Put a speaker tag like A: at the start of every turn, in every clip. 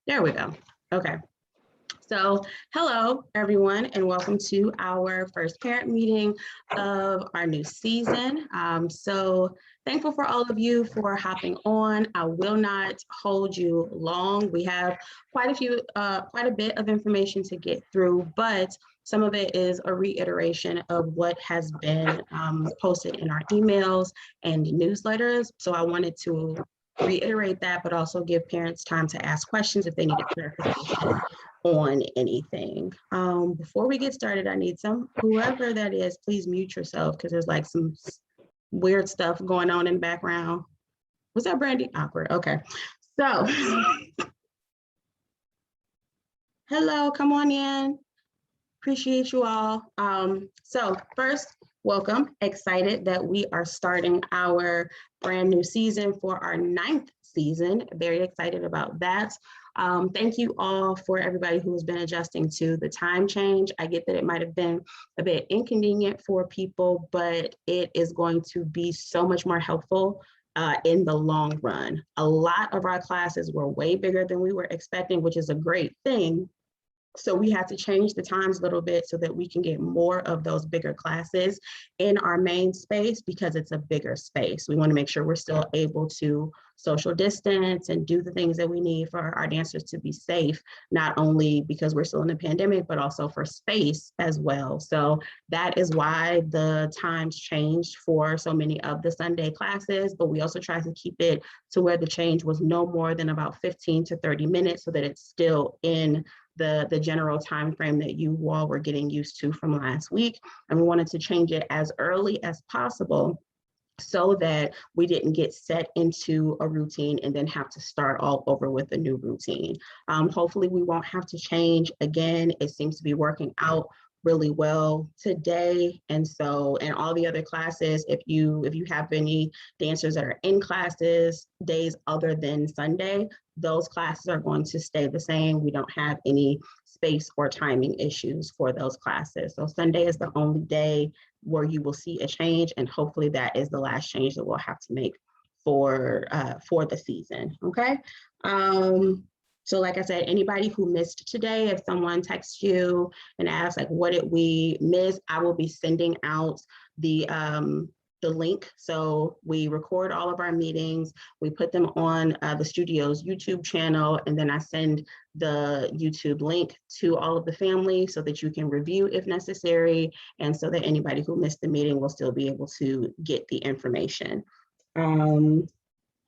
A: There we go. Okay. So hello, everyone, and welcome to our first parent meeting of our new season. So thankful for all of you for hopping on. I will not hold you long. We have quite a bit of information to get through, but some of it is a reiteration of what has been posted in our emails and newsletters. So I wanted to reiterate that, but also give parents time to ask questions if they needed clarification on anything. Before we get started, I need whoever that is, please mute yourself because there's like some weird stuff going on in the background. Was that Brandy? Awkward. Okay. So, hello, come on in. Appreciate you all. So first, welcome. Excited that we are starting our brand new season for our 9th season. Very excited about that. Thank you all for everybody who has been adjusting to the time change. I get that it might have been a bit inconvenient for people, but it is going to be so much more helpful in the long run. A lot of our classes were way bigger than we were expecting, which is a great thing. So we had to change the times a little bit so that we can get more of those bigger classes in our main space because it's a bigger space. We want to make sure we're still able to social distance and do the things that we need for our dancers to be safe, not only because we're still in the pandemic, but also for space as well. So that is why the times changed for so many of the Sunday classes, but we also tried to keep it to where the change was no more than about 15 to 30 minutes so that it's still in the general time frame that you all were getting used to from last week. And we wanted to change it as early as possible so that we didn't get set into a routine and then have to start all over with a new routine. Hopefully we won't have to change again. It seems to be working out really well today. And so, and all the other classes, if you have any dancers that are in classes days other than Sunday, those classes are going to stay the same. We don't have any space or timing issues for those classes. So Sunday is the only day where you will see a change, and hopefully that is the last change that we'll have to make for the season, okay? So like I said, anybody who missed today, if someone texts you and asks like, what did we miss? I will be sending out the link. So we record all of our meetings, we put them on the studio's YouTube channel, and then I send the YouTube link to all of the family so that you can review if necessary, and so that anybody who missed the meeting will still be able to get the information.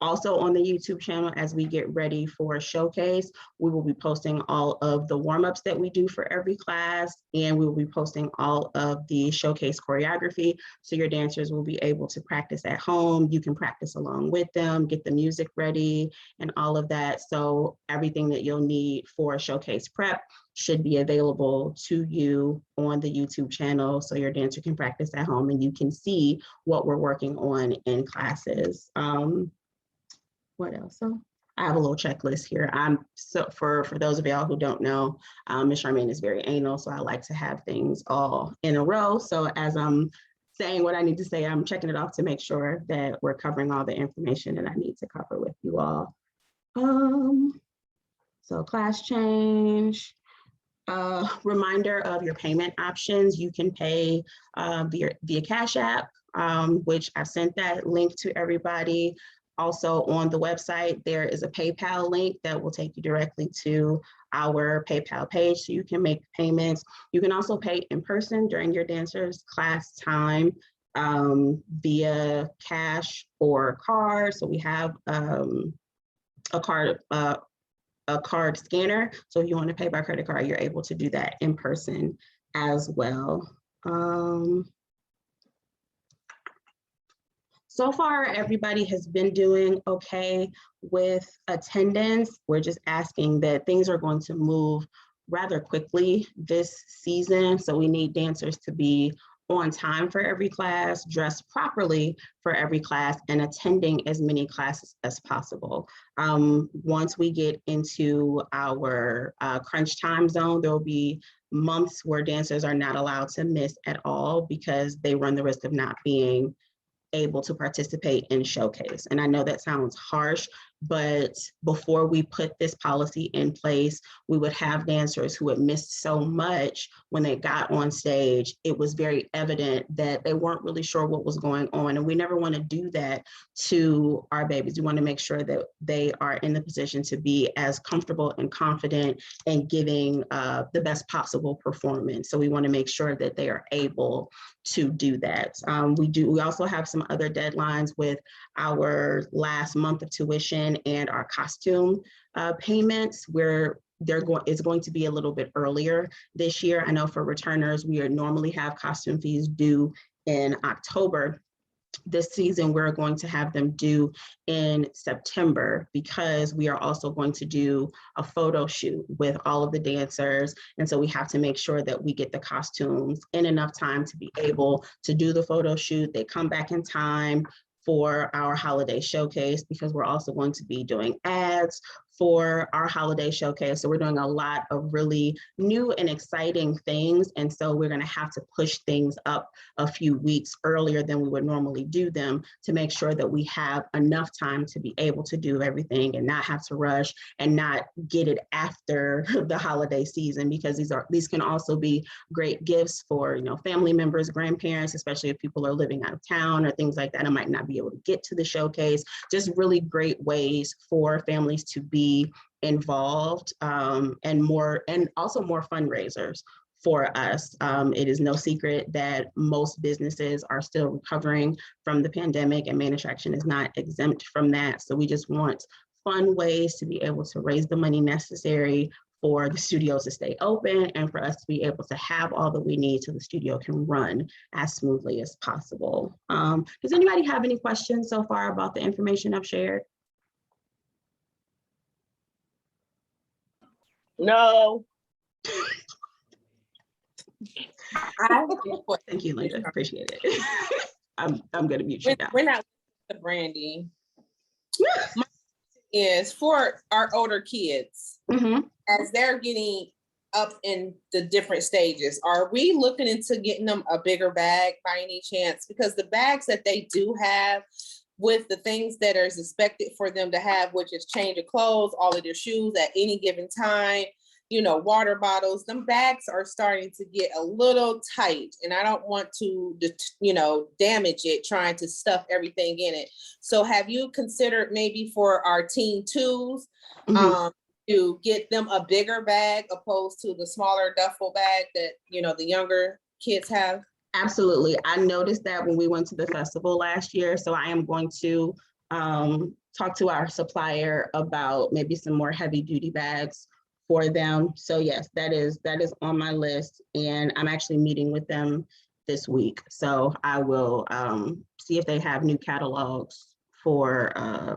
A: Also on the YouTube channel, as we get ready for a showcase, we will be posting all of the warm-ups that we do for every class, and we will be posting all of the showcase choreography, so your dancers will be able to practice at home. You can practice along with them, get the music ready, and all of that. So everything that you'll need for showcase prep should be available to you on the YouTube channel, so your dancer can practice at home and you can see what we're working on in classes. What else? So I have a little checklist here. So for those of y'all who don't know, Ms. Charmaine is very anal, so I like to have things all in a row. So as I'm saying what I need to say, I'm checking it off to make sure that we're covering all the information that I need to cover with you all. So class change. Reminder of your payment options. You can pay via Cash App, which I sent that link to everybody. Also on the website, there is a PayPal link that will take you directly to our PayPal page, so you can make payments. You can also pay in person during your dancers class time via cash or card. So we have a card scanner. So if you want to pay by credit card, you're able to do that in person as well. So far, everybody has been doing okay with attendance. We're just asking that things are going to move rather quickly this season. So we need dancers to be on time for every class, dressed properly for every class, and attending as many classes as possible. Once we get into our crunch time zone, there will be months where dancers are not allowed to miss at all because they run the risk of not being able to participate in showcase. And I know that sounds harsh. But before we put this policy in place, we would have dancers who had missed so much when they got on stage. It was very evident that they weren't really sure what was going on. And we never want to do that to our babies. We want to make sure that they are in the position to be as comfortable and confident in giving the best possible performance. So we want to make sure that they are able to do that. We also have some other deadlines with our last month of tuition and our costume payments, where it's going to be a little bit earlier this year. I know for returners, we normally have costume fees due in October. This season, we're going to have them due in September, because we are also going to do a photo shoot with all of the dancers. And so we have to make sure that we get the costumes in enough time to be able to do the photo shoot. They come back in time for our holiday showcase, because we're also going to be doing ads for our holiday showcase. So we're doing a lot of really new and exciting things. And so we're going to have to push things up a few weeks earlier than we would normally do them, to make sure that we have enough time to be able to do everything and not have to rush and not get it after the holiday season, because these can also be great gifts for, family members, grandparents, especially if people are living out of town or things like that and might not be able to get to the showcase. Just really great ways for families to be involved, and also more fundraisers for us. It is no secret that most businesses are still recovering from the pandemic, and Main Attraction is not exempt from that. So we just want fun ways to be able to raise the money necessary for the studios to stay open and for us to be able to have all that we need so the studio can run as smoothly as possible. Does anybody have any questions so far about the information I've shared?
B: No.
A: Thank you, Linda. Appreciate it. I'm going to mute you now.
B: We're not the Brandy. My is for our older kids, as they're getting up in the different stages. Are we looking into getting them a bigger bag by any chance? Because the bags that they do have, with the things that are expected for them to have, which is change of clothes, all of their shoes at any given time, water bottles, them bags are starting to get a little tight, and I don't want to, damage it trying to stuff everything in it. So have you considered maybe for our teen twos, to get them a bigger bag opposed to the smaller duffel bag that, the younger kids have?
A: Absolutely. I noticed that when we went to the festival last year. So I am going to talk to our supplier about maybe some more heavy duty bags for them. So yes, that is on my list, and I'm actually meeting with them this week. So I will see if they have new catalogs for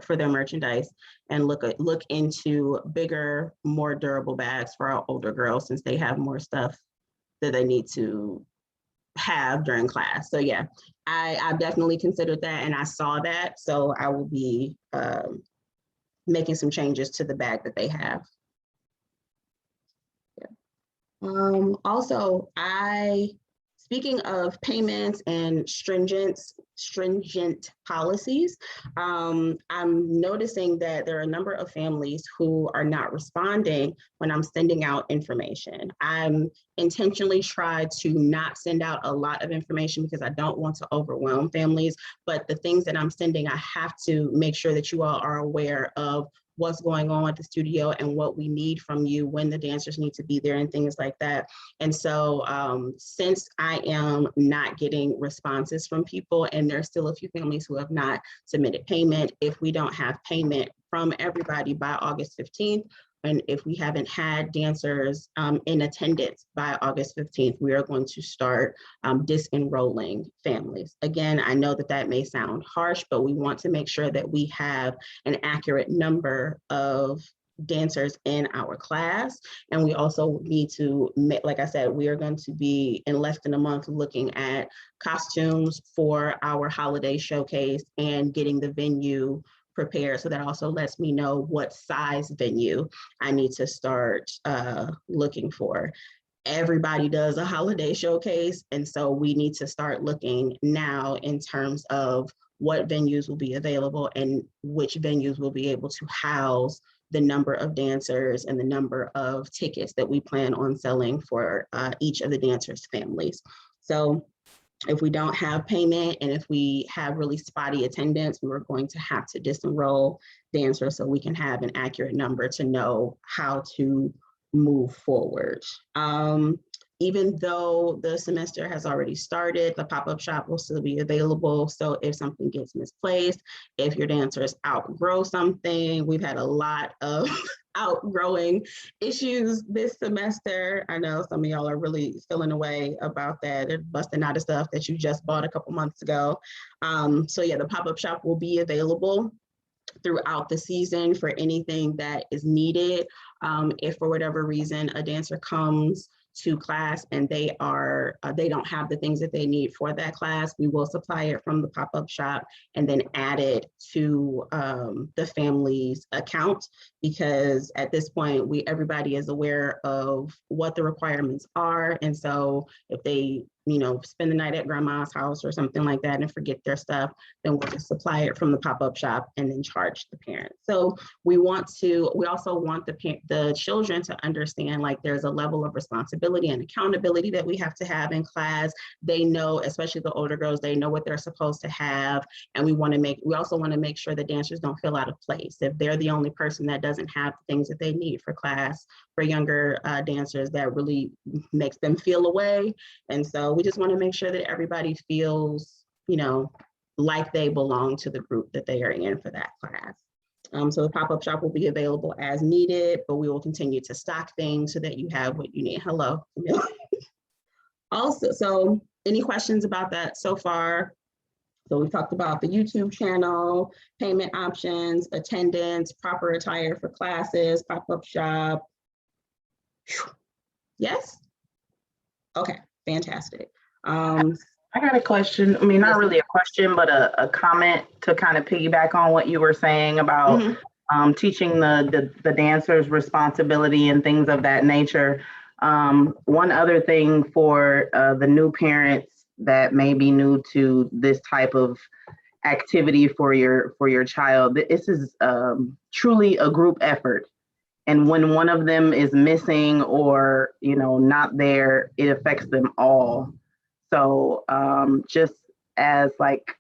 A: their merchandise and look into bigger, more durable bags for our older girls, since they have more stuff that they need to have during class. So yeah, I definitely considered that, and I saw that. So I will be making some changes to the bag that they have. Yeah. Also, speaking of payments and stringent policies, I'm noticing that there are a number of families who are not responding when I'm sending out information. I'm intentionally try to not send out a lot of information because I don't want to overwhelm families, but the things that I'm sending, I have to make sure that you all are aware of what's going on at the studio and what we need from you when the dancers need to be there and things like that. And so since I am not getting responses from people, and there's still a few families who have not submitted payment, if we don't have payment from everybody by August 15th, and if we haven't had dancers in attendance by August 15th, we are going to start disenrolling families. Again, I know that may sound harsh, but we want to make sure that we have an accurate number of dancers in our class. And we also need to, like I said, we are going to be in less than a month looking at costumes for our holiday showcase and getting the venue prepared. So that also lets me know what size venue I need to start looking for. Everybody does a holiday showcase, and so we need to start looking now in terms of what venues will be available and which venues will be able to house the number of dancers and the number of tickets that we plan on selling for each of the dancers' families. So if we don't have payment and if we have really spotty attendance, we were going to have to disenroll dancers so we can have an accurate number to know how to move forward. Even though the semester has already started, the pop-up shop will still be available. So if something gets misplaced, if your dancers outgrow something, we've had a lot of outgrowing issues this semester. I know some of y'all are really feeling away about that. They're busting out of stuff that you just bought a couple months ago. So yeah, the pop-up shop will be available throughout the season for anything that is needed. If for whatever reason a dancer comes to class and they don't have the things that they need for that class, we will supply it from the pop-up shop and then add it to the family's account, because at this point everybody is aware of what the requirements are. And so if they spend the night at grandma's house or something like that and forget their stuff, then we'll just supply it from the pop-up shop and then charge the parents. So we also want the children to understand, like, there's a level of responsibility and accountability that we have to have in class. They know, especially the older girls, they know what they're supposed to have. And we also want to make sure the dancers don't feel out of place. If they're the only person that doesn't have the things that they need for class, for younger dancers, that really makes them feel away. And so we just want to make sure that everybody feels, like they belong to the group that they are in for that class. So the pop-up shop will be available as needed, but we will continue to stock things so that you have what you need. Hello. Also, so any questions about that so far? So we talked about the YouTube channel, payment options, attendance, proper attire for classes, pop-up shop. Yes? Okay, fantastic.
C: I got a question. I mean, not really a question, but a comment to kind of piggyback on what you were saying about teaching the dancers responsibility and things of that nature. One other thing for the new parents that may be new to this type of activity for your child, this is truly a group effort. And when one of them is missing or not there, it affects them all. So just as like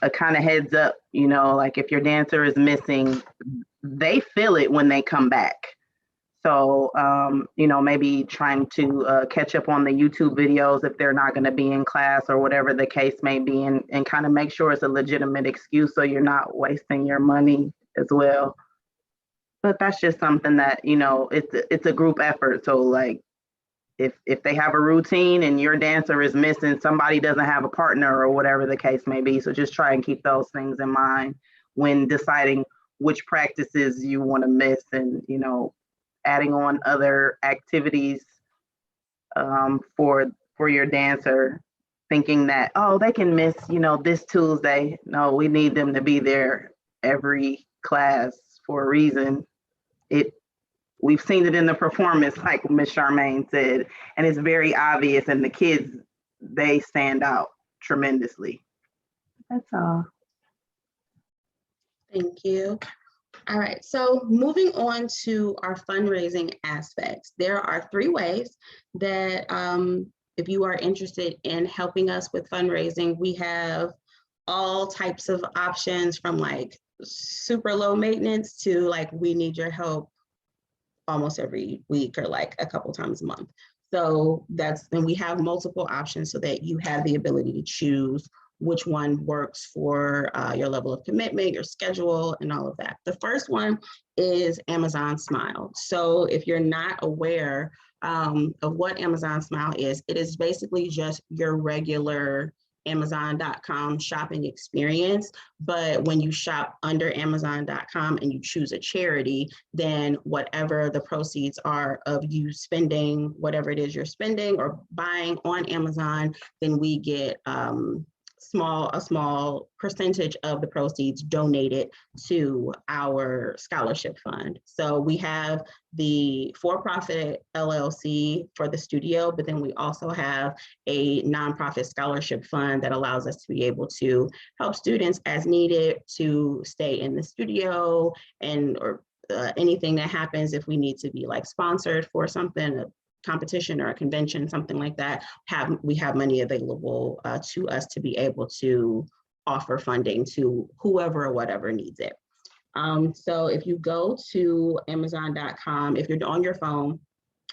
C: a kind of heads up, like if your dancer is missing, they feel it when they come back. So, maybe trying to catch up on the YouTube videos if they're not going to be in class or whatever the case may be, and kind of make sure it's a legitimate excuse so you're not wasting your money as well. But that's just something that, it's a group effort. So like, if they have a routine and your dancer is missing, somebody doesn't have a partner or whatever the case may be. So just try and keep those things in mind when deciding which practices you want to miss, and, adding on other activities for your dancer, thinking that, oh, they can miss, this Tuesday. No, we need them to be there every class for a reason. We've seen it in the performance, like Ms. Charmaine said, and it's very obvious, and the kids, they stand out tremendously. That's all.
A: Thank you. All right, so moving on to our fundraising aspects. There are 3 ways that if you are interested in helping us with fundraising, we have all types of options, from like super low maintenance to like we need your help almost every week or like a couple times a month. So then we have multiple options so that you have the ability to choose which one works for your level of commitment, your schedule, and all of that. The first one is Amazon Smile. So if you're not aware of what Amazon Smile is, it is basically just your regular Amazon.com shopping experience. But when you shop under Amazon.com and you choose a charity, then whatever the proceeds are of you spending whatever it is you're spending or buying on Amazon, then we get a small percentage of the proceeds donated to our scholarship fund. So we have the for-profit LLC for the studio, but then we also have a nonprofit scholarship fund that allows us to be able to help students as needed to stay in the studio and or anything that happens if we need to be like sponsored for something, a competition or a convention, something like that, we have money available to us to be able to offer funding to whoever or whatever needs it. So if you go to Amazon.com, if you're on your phone,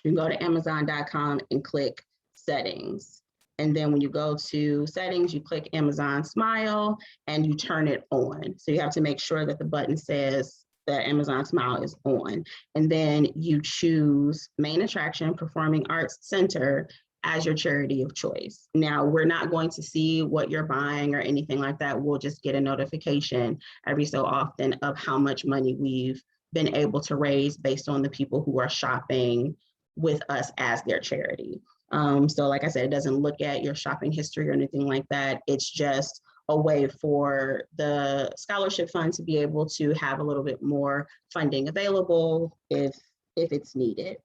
A: you can go to Amazon.com and click settings. And then when you go to settings, you click Amazon Smile and you turn it on. So you have to make sure that the button says that Amazon Smile is on. And then you choose Main Attraction Performing Arts Center as your charity of choice. Now, we're not going to see what you're buying or anything like that. We'll just get a notification every so often of how much money we've been able to raise based on the people who are shopping with us as their charity. So like I said, it doesn't look at your shopping history or anything like that. It's just a way for the scholarship fund to be able to have a little bit more funding available if it's needed.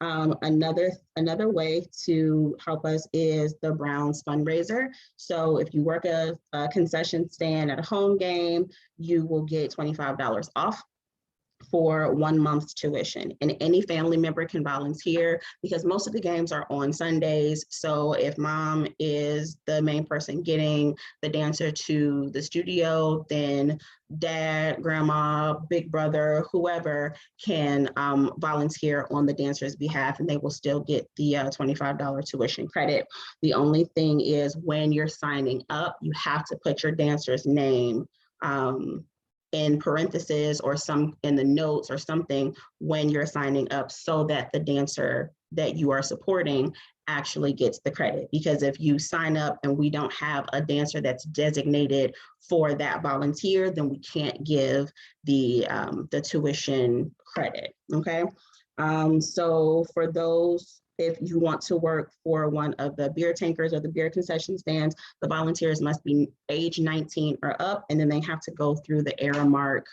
A: Another way to help us is the Browns fundraiser. So if you work a concession stand at a home game, you will get $25 off for 1 month's tuition, and any family member can volunteer because most of the games are on Sundays. So if mom is the main person getting the dancer to the studio, then dad, grandma, big brother, whoever can volunteer on the dancer's behalf, and they will still get the $25 tuition credit. The only thing is when you're signing up, you have to put your dancer's name in parentheses or some in the notes or something when you're signing up so that the dancer that you are supporting actually gets the credit. Because if you sign up and we don't have a dancer that's designated for that volunteer, then we can't give the tuition credit, okay? So for those, if you want to work for one of the beer tankers or the beer concession stands, the volunteers must be age 19 or up, and then they have to go through the Aramark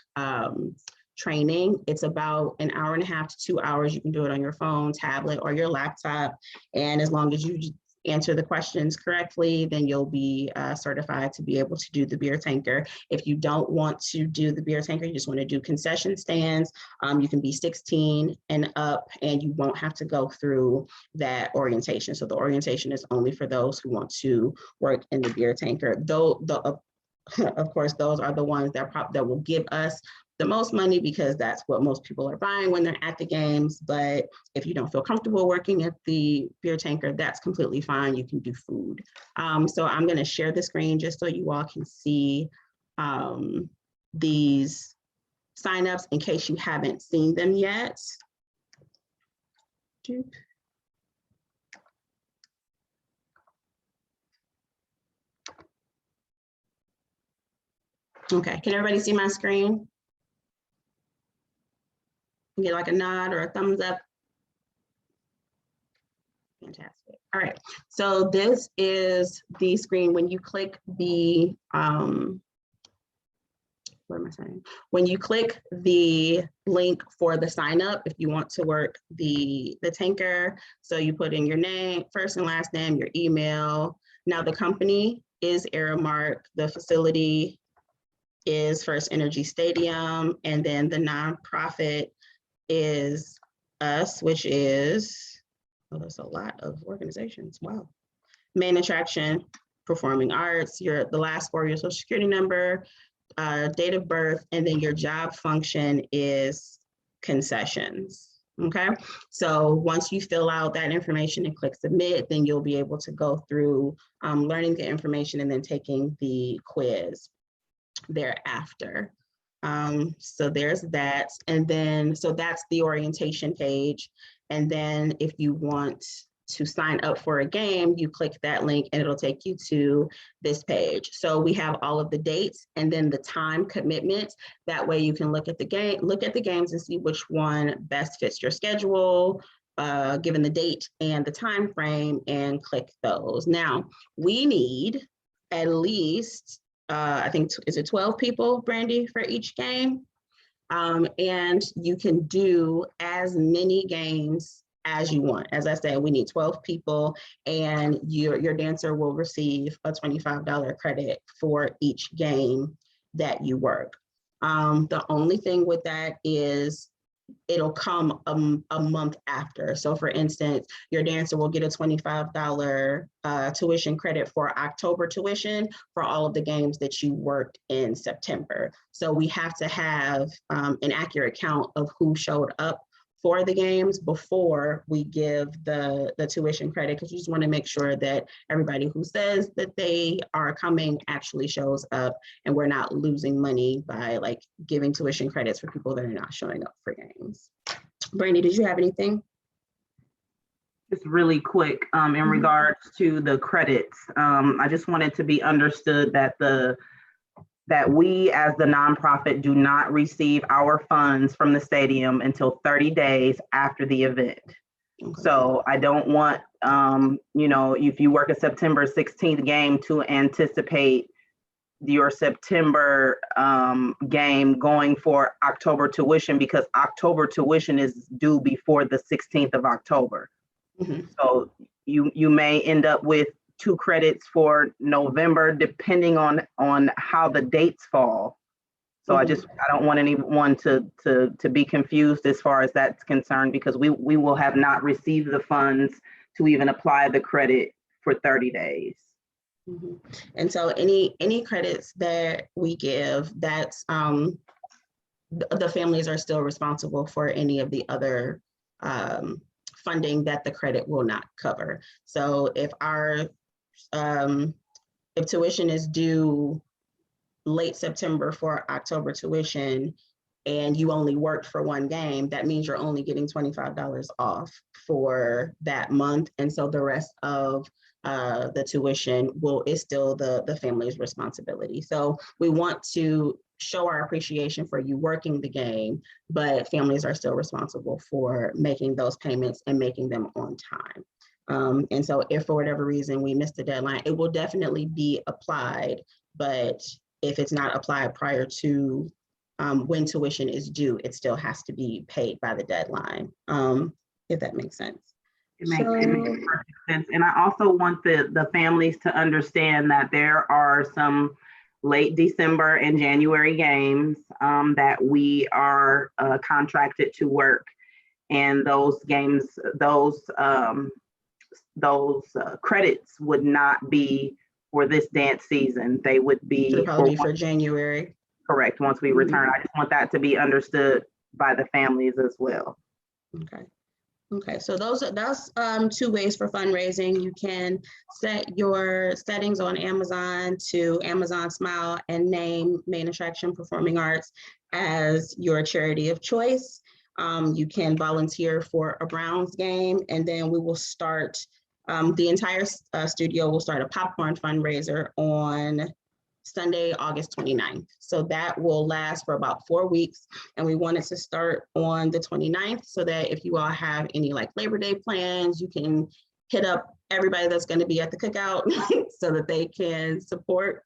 A: training. It's about 1.5 to 2 hours. You can do it on your phone, tablet, or your laptop. And as long as you answer the questions correctly, then you'll be certified to be able to do the beer tanker. If you don't want to do the beer tanker, you just want to do concession stands, you can be 16 and up, and you won't have to go through that orientation. So the orientation is only for those who want to work in the beer tanker. Though, of course, those are the ones that will give us the most money because that's what most people are buying when they're at the games. But if you don't feel comfortable working at the beer tanker, that's completely fine. You can do food. So I'm going to share the screen just so you all can see these signups in case you haven't seen them yet. Okay, can everybody see my screen? Get like a nod or a thumbs up. Fantastic. All right, so this is the screen when you click the what am I saying? When you click the link for the sign up, if you want to work the tanker, so you put in your name, first and last name, your email. Now the company is Aramark, the facility is First Energy Stadium, and then the nonprofit is us, which is, oh, that's a lot of organizations, wow. Main Attraction Performing Arts, the last 4 of your social security number, date of birth, and then your job function is concessions, okay? So once you fill out that information and click submit, then you'll be able to go through learning the information and then taking the quiz thereafter. So there's that. And then, so that's the orientation page. And then if you want to sign up for a game, you click that link and it'll take you to this page. So we have all of the dates and then the time commitments. That way you can look at the games and see which one best fits your schedule, given the date and the time frame, and click those. Now, we need at least, I think, is it 12 people, Brandy, for each game? And you can do as many games as you want. As I said, we need 12 people, and your dancer will receive a $25 credit for each game that you work. The only thing with that is it'll come a month after. So for instance, your dancer will get a $25 tuition credit for October tuition for all of the games that you worked in September. So we have to have an accurate count of who showed up for the games before we give the tuition credit, because you just want to make sure that everybody who says that they are coming actually shows up, and we're not losing money by like giving tuition credits for people that are not showing up for games. Brandy, did you have anything?
C: Just really quick, in regards to the credits, I just wanted to be understood that we as the nonprofit do not receive our funds from the stadium until 30 days after the event. Okay. So I don't want, if you work a September 16th game, to anticipate your September game going for October tuition, because October tuition is due before the 16th of October. Mm-hmm. So you may end up with 2 credits for November, depending on how the dates fall. So mm-hmm. I don't want anyone to be confused as far as that's concerned, because we will have not received the funds to even apply the credit for 30 days.
A: Mm-hmm. And so any credits that we give, that's the families are still responsible for any of the other funding that the credit will not cover. So if tuition is due late September for October tuition, and you only worked for 1 game, that means you're only getting $25 off for that month. And so the rest of the tuition is still the family's responsibility. So we want to show our appreciation for you working the game, but families are still responsible for making those payments and making them on time. And so if for whatever reason we missed the deadline, it will definitely be applied, but if it's not applied prior to when tuition is due, it still has to be paid by the deadline, if that makes sense.
C: It makes perfect sense. And I also want the families to understand that there are some late December and January games that we are contracted to work. And those games, those credits would not be for this dance season. They would be
A: for January.
C: Correct, once we return. I just want that to be understood by the families as well.
A: Okay, so that's 2 ways for fundraising. You can set your settings on Amazon to Amazon Smile and name Main Attraction Performing Arts as your charity of choice. You can volunteer for a Browns game, and then we will start, the entire studio will start a popcorn fundraiser on Sunday, August 29th. So that will last for about 4 weeks. And we wanted to start on the 29th so that if you all have any like Labor Day plans, you can hit up everybody that's going to be at the cookout so that they can support.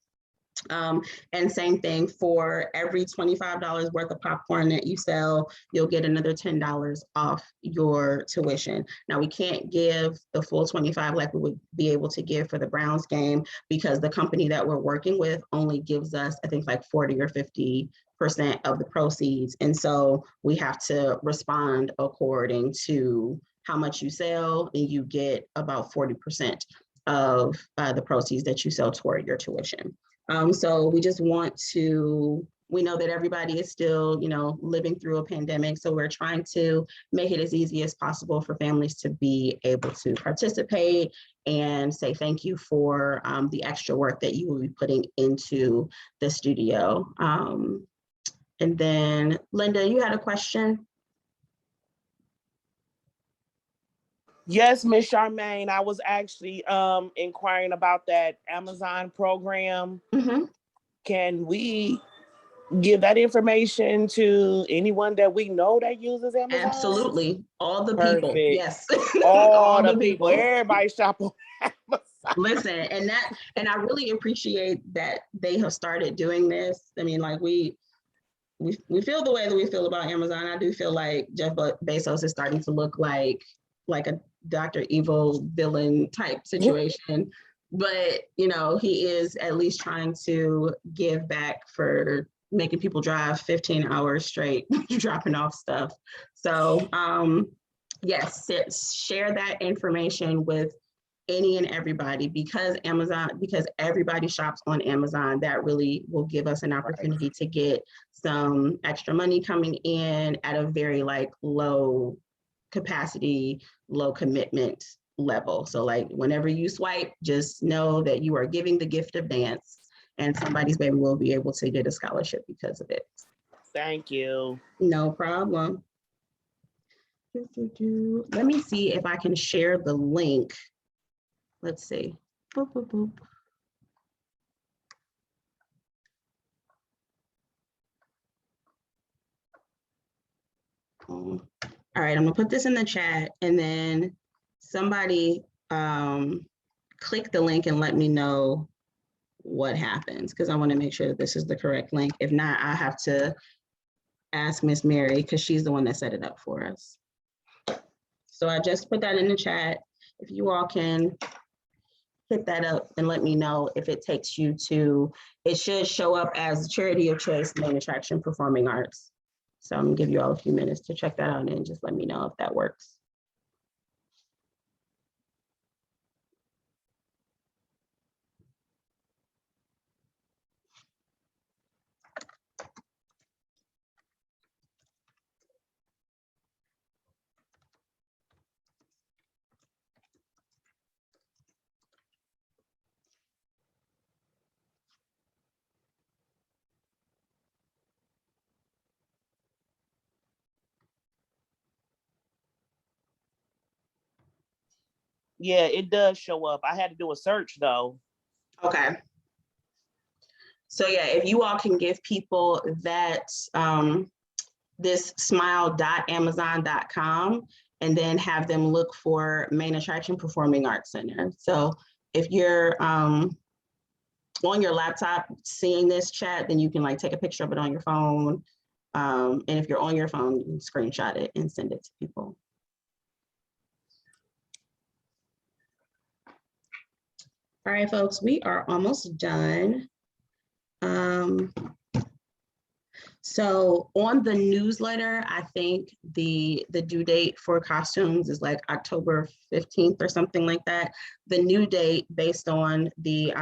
A: And same thing, for every $25 worth of popcorn that you sell, you'll get another $10 off your tuition. Now, we can't give the full 25 like we would be able to give for the Browns game, because the company that we're working with only gives us, I think, like 40 or 50% of the proceeds. And so we have to respond according to how much you sell, and you get about 40% of the proceeds that you sell toward your tuition. So we just we know that everybody is still, living through a pandemic. So we're trying to make it as easy as possible for families to be able to participate and say thank you for the extra work that you will be putting into the studio. And then Linda, you had a question?
D: Yes, Miss Charmaine, I was actually inquiring about that Amazon program. Mm-hmm. Can we give that information to anyone that we know that uses Amazon?
A: Absolutely. All the people. Yes.
D: All the people. Everybody shop on Amazon.
A: Listen, and I really appreciate that they have started doing this. I mean, like we feel the way that we feel about Amazon. I do feel like Jeff Bezos is starting to look like a Dr. Evil villain type situation. But, you know, he is at least trying to give back for making people drive 15 hours straight, dropping off stuff. So, yes, share that information with any and everybody, because everybody shops on Amazon. That really will give us an opportunity to get some extra money coming in at a very like low capacity, low commitment level. So like whenever you swipe, just know that you are giving the gift of dance, and somebody's baby will be able to get a scholarship because of it.
D: Thank you.
A: No problem. Let me see if I can share the link. Let's see. Boop, boop, boop. All right, I'm gonna put this in the chat, and then somebody click the link and let me know what happens, because I want to make sure that this is the correct link. If not, I have to ask Miss Mary, because she's the one that set it up for us. So I just put that in the chat. If you all can hit that up and let me know if it takes you to, it should show up as charity of choice, main attraction, performing arts. So I'm gonna give you all a few minutes to check that out and just let me know if that works.
D: Yeah, it does show up. I had to do a search though.
A: Okay. So yeah, if you all can give people that this smile.amazon.com and then have them look for Main Attraction Performing Arts Center. So if you're on your laptop seeing this chat, then you can like take a picture of it on your phone. And if you're on your phone, you can screenshot it and send it to people. All right, folks, we are almost done. So on the newsletter, I think the due date for costumes is like October 15th or something like that. The new date, based on the,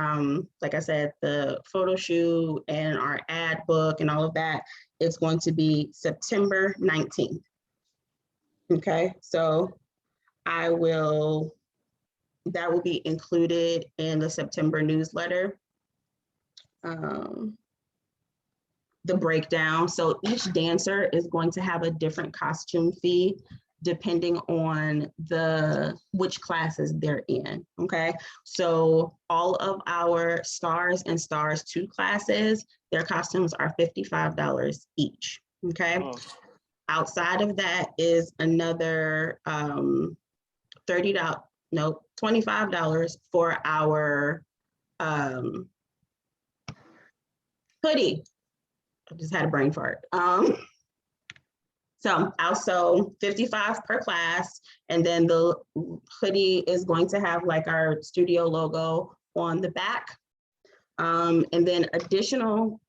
A: like I said, the photo shoot and our ad book and all of that, it's going to be September 19th. Okay, so that will be included in the September newsletter. The breakdown. So each dancer is going to have a different costume fee depending on which classes they're in, okay? So all of our Stars and Stars 2 classes, their costumes are $55 each, okay? Oh. Outside of that is another $25 for our hoodie. I just had a brain fart. So also 55 per class, and then the hoodie is going to have like our studio logo on the back. And then additional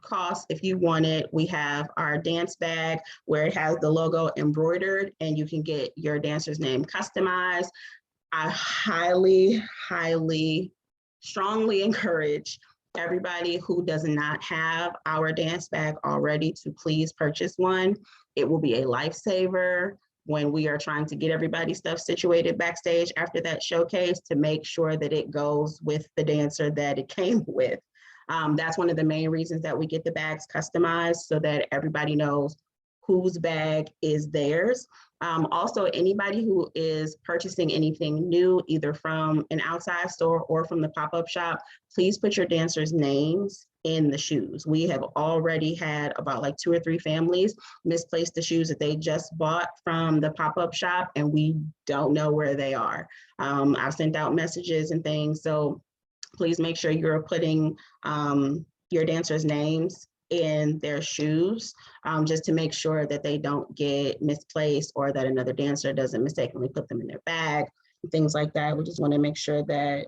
A: costs, if you want it, we have our dance bag where it has the logo embroidered and you can get your dancer's name customized. I highly, strongly encourage everybody who does not have our dance bag already to please purchase one. It will be a lifesaver when we are trying to get everybody's stuff situated backstage after that showcase, to make sure that it goes with the dancer that it came with. That's one of the main reasons that we get the bags customized, so that everybody knows whose bag is theirs. Also, anybody who is purchasing anything new, either from an outside store or from the pop-up shop, please put your dancers' names in the shoes. We have already had about like 2 or 3 families misplace the shoes that they just bought from the pop-up shop, and we don't know where they are. I've sent out messages and things, so please make sure you're putting your dancers' names in their shoes, just to make sure that they don't get misplaced or that another dancer doesn't mistakenly put them in their bag, things like that. We just want to make sure that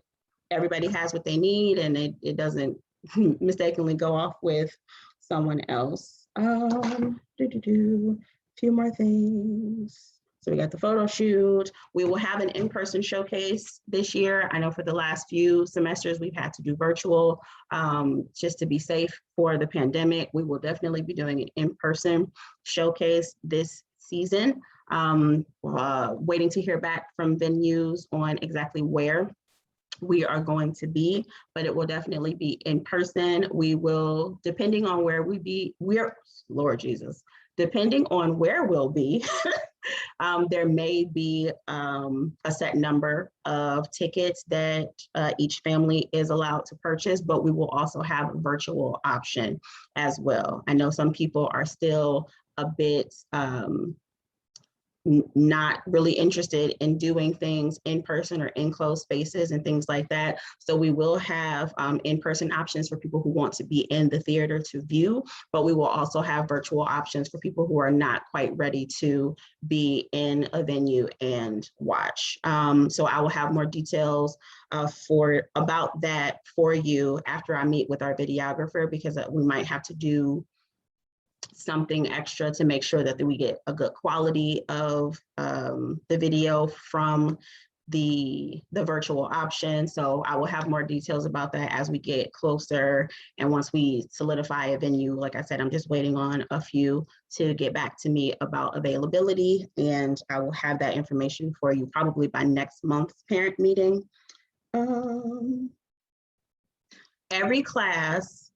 A: everybody has what they need and it doesn't mistakenly go off with someone else. Few more things. So we got the photo shoot. We will have an in-person showcase this year. I know for the last few semesters, we've had to do virtual just to be safe for the pandemic. We will definitely be doing an in-person showcase this season. Waiting to hear back from venues on exactly where we are going to be, but it will definitely be in person. We will, depending on where Lord Jesus, depending on where we'll be, there may be a set number of tickets that each family is allowed to purchase, but we will also have a virtual option as well. I know some people are still a bit not really interested in doing things in person or in closed spaces and things like that. So we will have in-person options for people who want to be in the theater to view, but we will also have virtual options for people who are not quite ready to be in a venue and watch. So I will have more details about that for you after I meet with our videographer, because we might have to do something extra to make sure that we get a good quality of the video from the virtual option. So I will have more details about that as we get closer. And once we solidify a venue, like I said, I'm just waiting on a few to get back to me about availability. And I will have that information for you probably by next month's parent meeting. Every class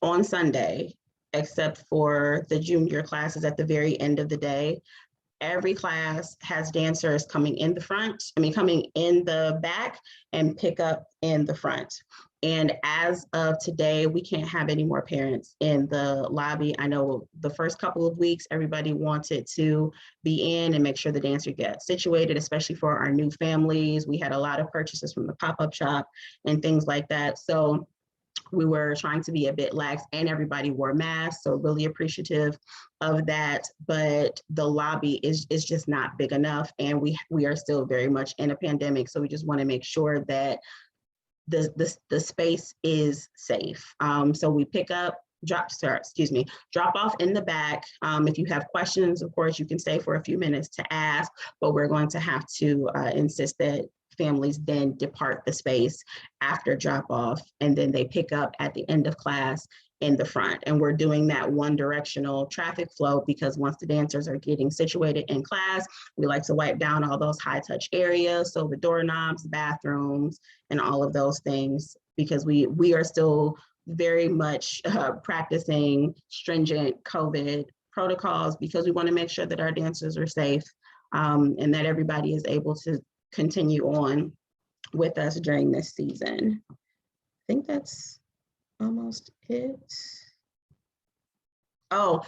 A: on Sunday, except for the junior classes at the very end of the day, every class has dancers coming in the back and pick up in the front. And as of today, we can't have any more parents in the lobby. I know the first couple of weeks, everybody wanted to be in and make sure the dancer gets situated, especially for our new families. We had a lot of purchases from the pop-up shop and things like that. So we were trying to be a bit lax, and everybody wore masks, so really appreciative of that. But the lobby is just not big enough, and we are still very much in a pandemic, so we just want to make sure that the space is safe. So we drop off in the back. If you have questions, of course, you can stay for a few minutes to ask, but we're going to have to insist that families then depart the space after drop off, and then they pick up at the end of class in the front. And we're doing that one directional traffic flow, because once the dancers are getting situated in class, we like to wipe down all those high touch areas. So the doorknobs, bathrooms, and all of those things, because we are still very much practicing stringent COVID protocols, because we want to make sure that our dancers are safe and that everybody is able to continue on with us during this season. I think that's almost it. Oh,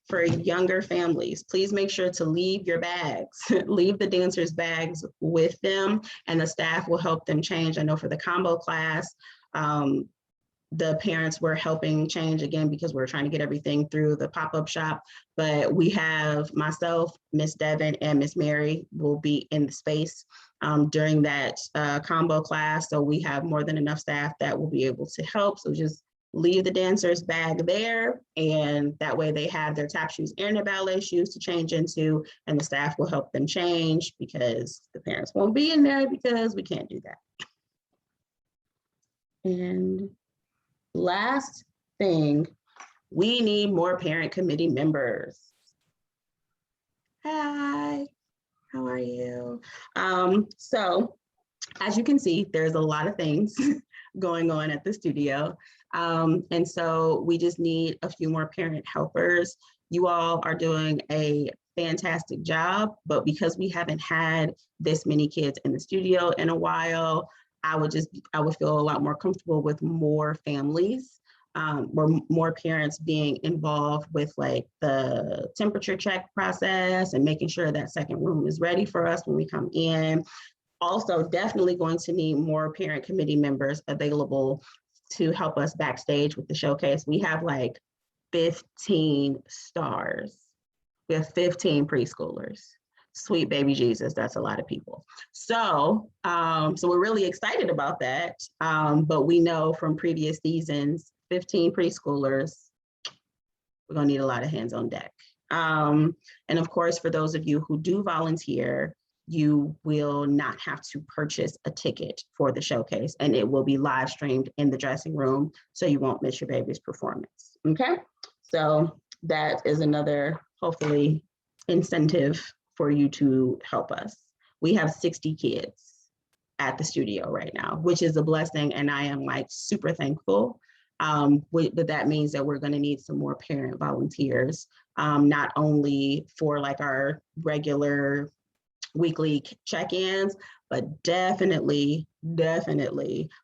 A: for younger families, please make sure to leave your bags, leave the dancers' bags with them, and the staff will help them change. I know for the combo class, the parents were helping change again, because we're trying to get everything through the pop-up shop. But we have myself, Miss Devin, and Miss Mary will be in the space during that combo class. So we have more than enough staff that will be able to help. So just leave the dancer's bag there, and that way they have their tap shoes and their ballet shoes to change into, and the staff will help them change, because the parents won't be in there because we can't do that. And last thing, we need more parent committee members. Hi, how are you? So as you can see, there's a lot of things going on at the studio. And so we just need a few more parent helpers. You all are doing a fantastic job, but because we haven't had this many kids in the studio in a while, I would feel a lot more comfortable with more families or more parents being involved with like the temperature check process and making sure that second room is ready for us when we come in. Also, definitely going to need more parent committee members available to help us backstage with the showcase. We have like 15 stars. We have 15 preschoolers. Sweet baby Jesus, that's a lot of people. So, so we're really excited about that. But we know from previous seasons, 15 preschoolers, we're gonna need a lot of hands on deck. And of course, for those of you who do volunteer, you will not have to purchase a ticket for the showcase, and it will be live streamed in the dressing room, so you won't miss your baby's performance, okay? So that is another, hopefully, incentive for you to help us. We have 60 kids at the studio right now, which is a blessing, and I am like super thankful. But that means that we're gonna need some more parent volunteers, not only for like our regular weekly check-ins, but definitely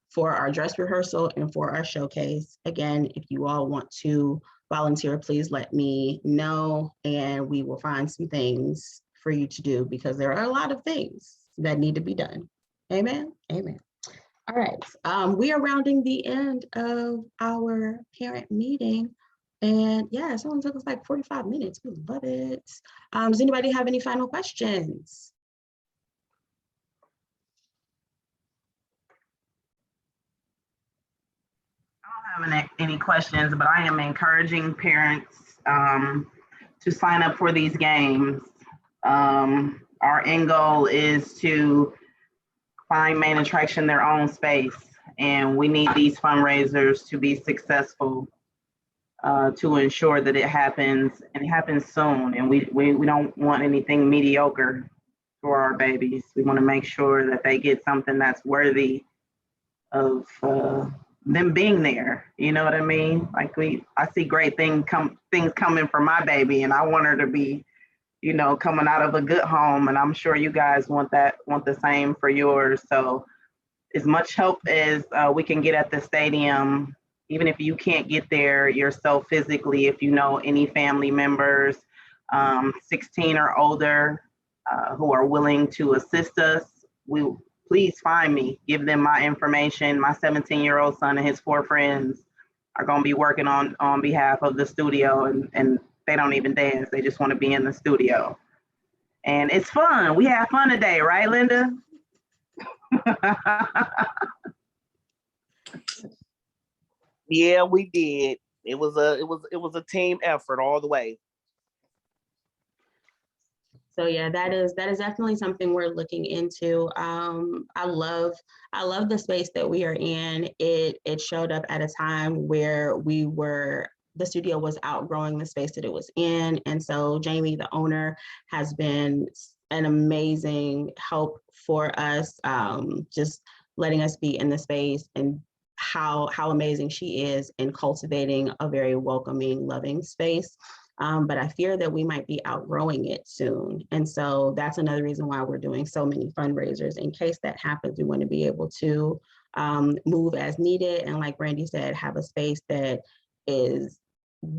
A: for our dress rehearsal and for our showcase. Again, if you all want to volunteer, please let me know and we will find some things for you to do because there are a lot of things that need to be done. Amen, amen. All right, we are rounding the end of our parent meeting. And yeah, it only took us like 45 minutes. We love it. Does anybody have any final questions?
C: I don't have any questions, but I am encouraging parents to sign up for these games. Our end goal is to find main attraction their own space, and we need these fundraisers to be successful to ensure that it happens and it happens soon. And we don't want anything mediocre for our babies. We want to make sure that they get something that's worthy of them being there. You know what I mean? Like I see great things coming for my baby, and I want her to be, you know, coming out of a good home. And I'm sure you guys want the same for yours. So as much help as we can get at the stadium, even if you can't get there yourself physically, if you know any family members 16 or older who are willing to assist us, please find me, give them my information. My 17-year-old son and his 4 friends are going to be working on behalf of the studio, and they don't even dance. They just want to be in the studio. And it's fun. We had fun today, right, Linda?
D: Yeah, we did. It was a team effort all the way.
A: So yeah, that is definitely something we're looking into. I love the space that we are in. It showed up at a time where the studio was outgrowing the space that it was in. And so Jamie, the owner, has been an amazing help for us, just letting us be in the space, and how amazing she is in cultivating a very welcoming, loving space. But I fear that we might be outgrowing it soon. And so that's another reason why we're doing so many fundraisers. In case that happens, we want to be able to move as needed. And like Brandy said, have a space that is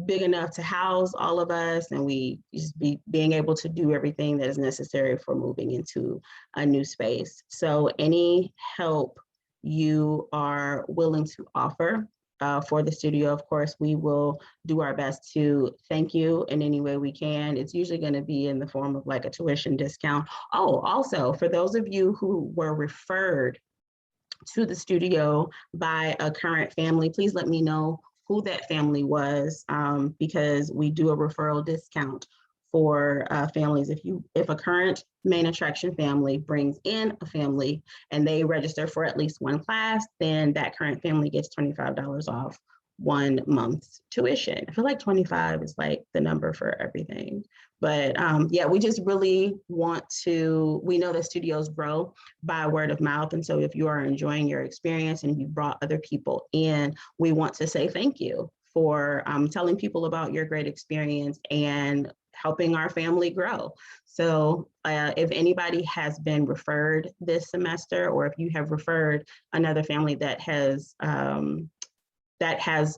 A: big enough to house all of us, and we just being able to do everything that is necessary for moving into a new space. So any help you are willing to offer for the studio, of course, we will do our best to thank you in any way we can. It's usually going to be in the form of like a tuition discount. Oh, also, for those of you who were referred to the studio by a current family, please let me know who that family was, because we do a referral discount for families. If a current main attraction family brings in a family and they register for at least one class, then that current family gets $25 off 1 month's tuition. I feel like 25 is like the number for everything. But yeah, we just really want to, we know that studios grow by word of mouth. And so if you are enjoying your experience and you brought other people in, we want to say thank you for telling people about your great experience and helping our family grow. So if anybody has been referred this semester, or if you have referred another family that has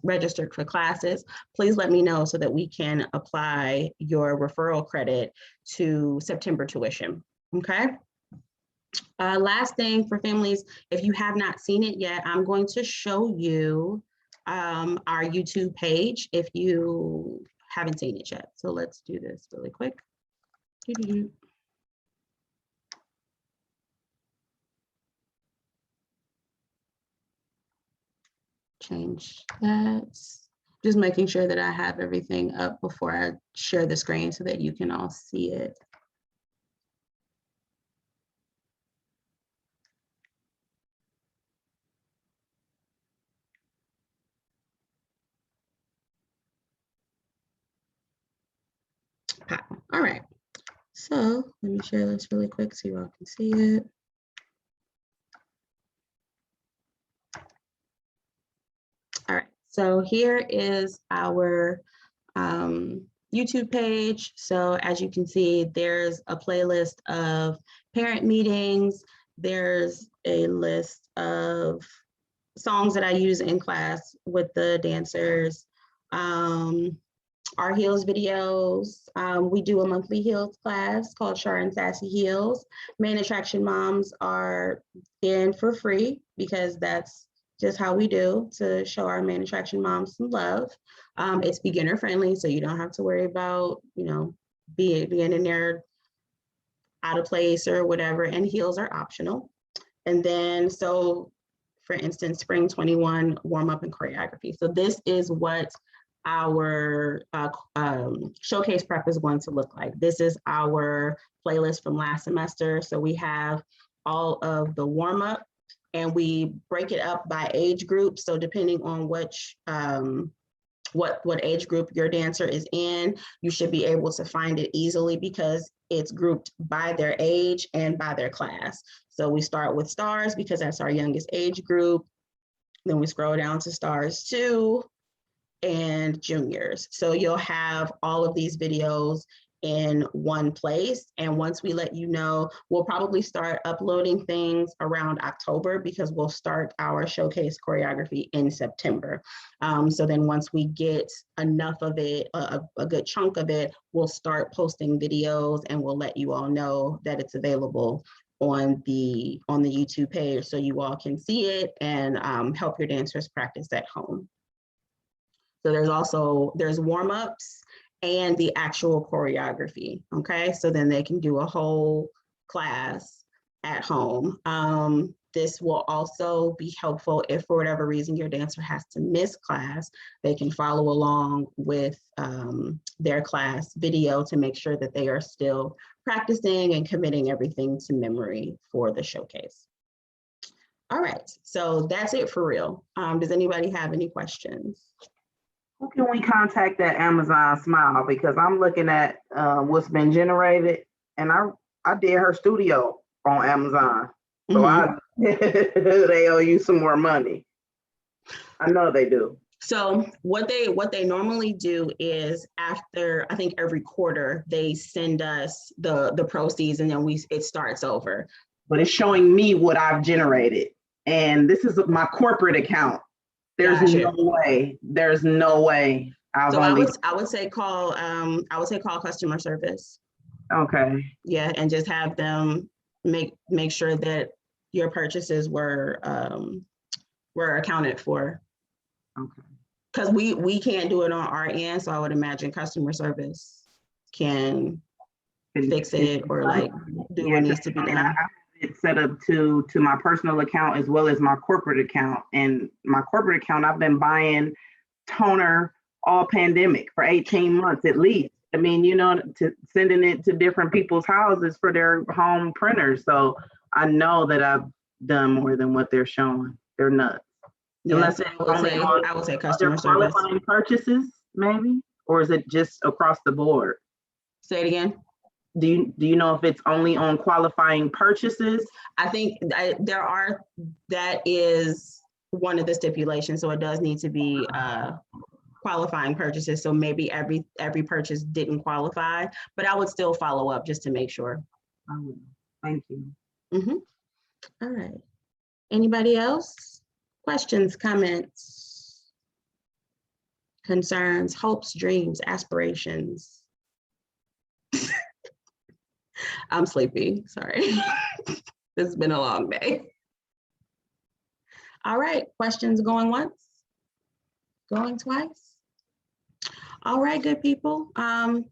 A: registered for classes, please let me know so that we can apply your referral credit to September tuition, okay? Last thing for families, if you have not seen it yet, I'm going to show you our YouTube page if you haven't seen it yet. So let's do this really quick. Change that. Just making sure that I have everything up before I share the screen so that you can all see it. All right, so let me share this really quick so you all can see it. All right, so here is our YouTube page. So as you can see, there's a playlist of parent meetings. There's a list of songs that I use in class with the dancers. Our heels videos. We do a monthly heels class called Char and Sassy Heels. Main attraction moms are in for free because that's just how we do to show our main attraction moms some love. It's beginner friendly, so you don't have to worry about, being in there out of place or whatever, and heels are optional. And then, so for instance, spring 21 warm up and choreography. So this is what our showcase prep is going to look like. This is our playlist from last semester. So we have all of the warm up, and we break it up by age group. So depending on which what age group your dancer is in, you should be able to find it easily because it's grouped by their age and by their class. So we start with stars because that's our youngest age group. Then we scroll down to stars 2 and juniors. So you'll have all of these videos in one place. And once we let you know, we'll probably start uploading things around October because we'll start our showcase choreography in September. So then once we get enough of it, a good chunk of it, we'll start posting videos and we'll let you all know that it's available on the YouTube page so you all can see it and help your dancers practice at home. So there's warm-ups and the actual choreography, okay? So then they can do a whole class at home. This will also be helpful if for whatever reason your dancer has to miss class, they can follow along with their class video to make sure that they are still practicing and committing everything to memory for the showcase. All right, so that's it for real. Does anybody have any questions?
C: Who can we contact at Amazon Smile? Because I'm looking at what's been generated, and I did her studio on Amazon. So they owe you some more money. I know they do.
A: So what they normally do is after, I think every quarter, they send us the proceeds and then it starts over.
C: But it's showing me what I've generated. And this is my corporate account. There's no way. I
A: would say call customer service.
C: Okay.
A: Yeah, and just have them make sure that your purchases were accounted for.
C: Okay.
A: Because we can't do it on our end, so I would imagine customer service can fix it or like do what needs to be done.
C: It's set up to my personal account as well as my corporate account. And my corporate account, I've been buying toner all pandemic for 18 months at least. I mean, to sending it to different people's houses for their home printers. So I know that I've done more than what they're showing. They're nuts.
A: Yeah,
C: Unless
A: I would say customer service.
C: Qualifying purchases, maybe, or is it just across the board?
A: Say it again.
C: Do you know if it's only on qualifying purchases?
A: I think that is one of the stipulations. So it does need to be qualifying purchases. So maybe every purchase didn't qualify, but I would still follow up just to make sure.
C: I will. Thank you.
A: All right. Anybody else? Questions, comments, concerns, hopes, dreams, aspirations? I'm sleepy, sorry. It's been a long day. All right, questions going once? Going twice? All right, good people.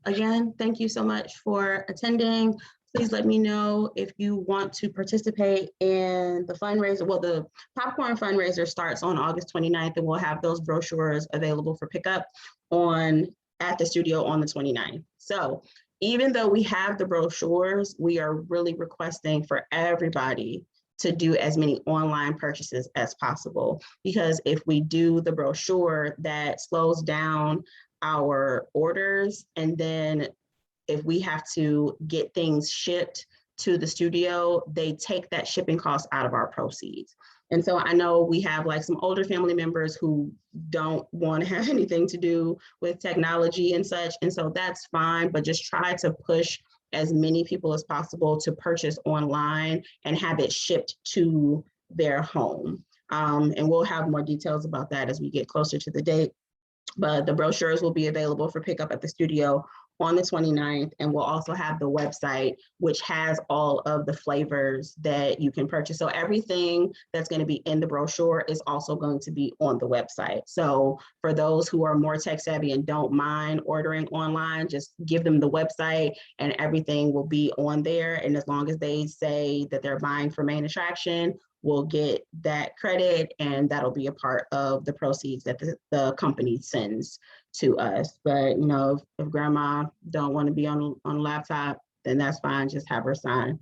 A: Again, thank you so much for attending. Please let me know if you want to participate in the fundraiser. Well, the popcorn fundraiser starts on August 29th, and we'll have those brochures available for pickup at the studio on the 29th. So even though we have the brochures, we are really requesting for everybody to do as many online purchases as possible, because if we do the brochure, that slows down our orders, and then if we have to get things shipped to the studio, they take that shipping cost out of our proceeds. And so I know we have like some older family members who don't want to have anything to do with technology and such, and so that's fine, but just try to push as many people as possible to purchase online and have it shipped to their home. And we'll have more details about that as we get closer to the date. But the brochures will be available for pickup at the studio on the 29th, and we'll also have the website, which has all of the flavors that you can purchase. So everything that's going to be in the brochure is also going to be on the website. So for those who are more tech savvy and don't mind ordering online, just give them the website and everything will be on there. And as long as they say that they're buying for main attraction, we'll get that credit, and that'll be a part of the proceeds that the company sends to us. But you know, if grandma don't want to be on a laptop, then that's fine. Just have her sign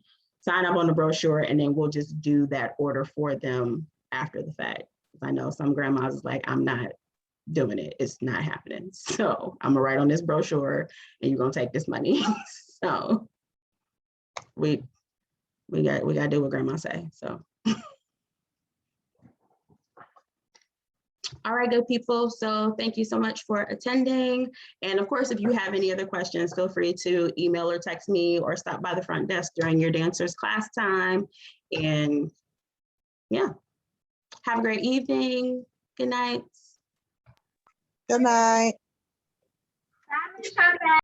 A: up on the brochure, and then we'll just do that order for them after the fact. I know some grandmas is like, I'm not doing it. It's not happening. So I'm gonna write on this brochure, and you're gonna take this money. So we gotta do what grandma say. So. All right, good people. So thank you so much for attending. And of course, if you have any other questions, feel free to email or text me or stop by the front desk during your dancers class time. And yeah, have a great evening. Good night.
E: Good night.